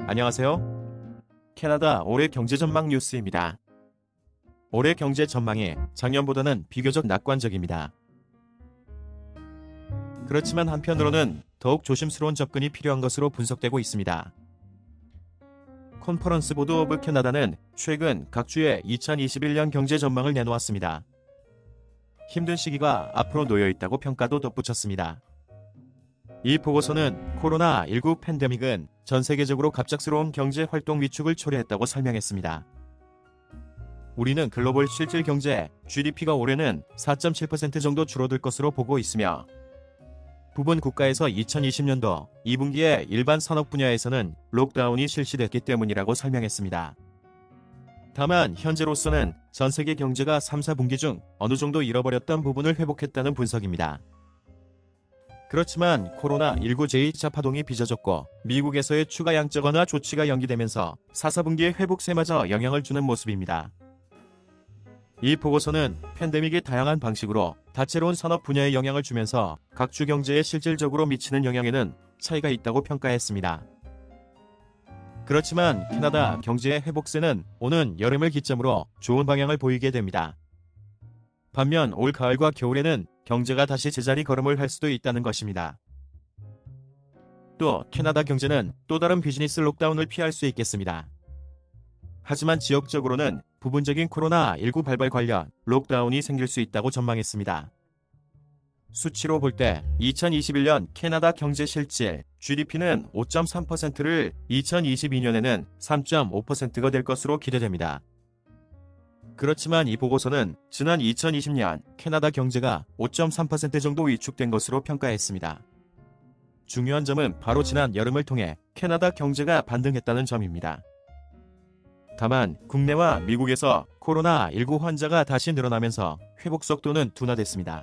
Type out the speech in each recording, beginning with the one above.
안녕하세요. 캐나다 올해 경제 전망 뉴스입니다. 올해 경제 전망이 작년보다는 비교적 낙관적입니다. 그렇지만 한편으로는 더욱 조심스러운 접근이 필요한 것으로 분석되고 있습니다. 컨퍼런스 보드 오브 캐나다는 최근 각 주의 2021년 경제 전망을 내놓았습니다. 힘든 시기가 앞으로 놓여 있다고 평가도 덧붙였습니다. 이 보고서는 코로나19 팬데믹은 전 세계적으로 갑작스러운 경제 활동 위축을 초래했다고 설명했습니다. 우리는 글로벌 실질 경제 GDP가 올해는 4.7% 정도 줄어들 것으로 보고 있으며 부분 국가에서 2020년도 2분기에 일반 산업 분야에서는 록다운이 실시됐기 때문이라고 설명했습니다. 다만 현재로서는 전 세계 경제가 3, 4분기 중 어느 정도 잃어버렸던 부분을 회복했다는 분석입니다. 그렇지만 코로나19 제2차 파동이 빚어졌고 미국에서의 추가 양적 완화 조치가 연기되면서 4, 4분기의 회복세마저 영향을 주는 모습입니다. 이 보고서는 팬데믹이 다양한 방식으로 다채로운 산업 분야에 영향을 주면서 각 주 경제에 실질적으로 미치는 영향에는 차이가 있다고 평가했습니다. 그렇지만 캐나다 경제의 회복세는 오는 여름을 기점으로 좋은 방향을 보이게 됩니다. 반면 올 가을과 겨울에는 경제가 다시 제자리 걸음을 할 수도 있다는 것입니다. 또 캐나다 경제는 또 다른 비즈니스 록다운을 피할 수 있겠습니다. 하지만 지역적으로는 부분적인 코로나19 발발 관련 록다운이 생길 수 있다고 전망했습니다. 수치로 볼 때 2021년 캐나다 경제 실질 GDP는 5.3%를 2022년에는 3.5%가 될 것으로 기대됩니다. 그렇지만 이 보고서는 지난 2020년 캐나다 경제가 5.3% 정도 위축된 것으로 평가했습니다. 중요한 점은 바로 지난 여름을 통해 캐나다 경제가 반등했다는 점입니다. 다만 국내와 미국에서 코로나19 환자가 다시 늘어나면서 회복 속도는 둔화됐습니다.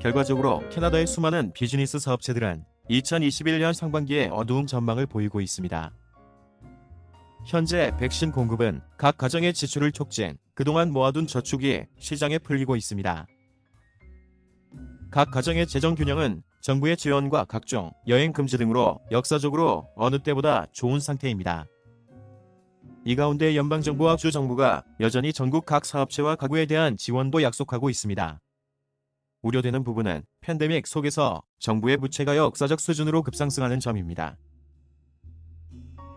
결과적으로 캐나다의 수많은 비즈니스 사업체들은 2021년 상반기에 어두운 전망을 보이고 있습니다. 현재 백신 공급은 각 가정의 지출을 촉진, 그동안 모아둔 저축이 시장에 풀리고 있습니다. 각 가정의 재정 균형은 정부의 지원과 각종 여행 금지 등으로 역사적으로 어느 때보다 좋은 상태입니다. 이 가운데 연방정부와 주정부가 여전히 전국 각 사업체와 가구에 대한 지원도 약속하고 있습니다. 우려되는 부분은 팬데믹 속에서 정부의 부채가 역사적 수준으로 급상승하는 점입니다.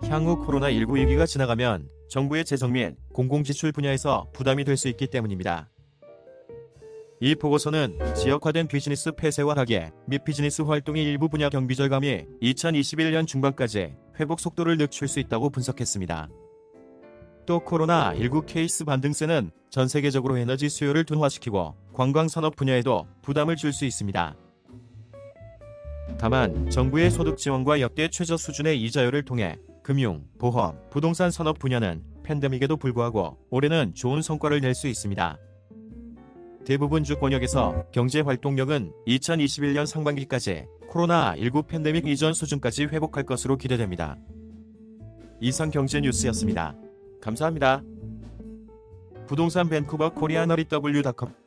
향후 코로나19 위기가 지나가면 정부의 재정 및 공공지출 분야에서 부담이 될 수 있기 때문입니다. 이 보고서는 지역화된 비즈니스 폐쇄와 가계 및 비즈니스 활동의 일부 분야 경비 절감이 2021년 중반까지 회복 속도를 늦출 수 있다고 분석했습니다. 또 코로나19 케이스 반등세는 전 세계적으로 에너지 수요를 둔화시키고 관광산업 분야에도 부담을 줄 수 있습니다. 다만 정부의 소득 지원과 역대 최저 수준의 이자율을 통해 금융, 보험, 부동산 산업 분야는 팬데믹에도 불구하고 올해는 좋은 성과를 낼 수 있습니다. 대부분 주 권역에서 경제 활동력은 2021년 상반기까지 코로나19 팬데믹 이전 수준까지 회복할 것으로 기대됩니다. 이상 경제 뉴스였습니다. 감사합니다. 부동산 밴쿠버 코리아너리 w.com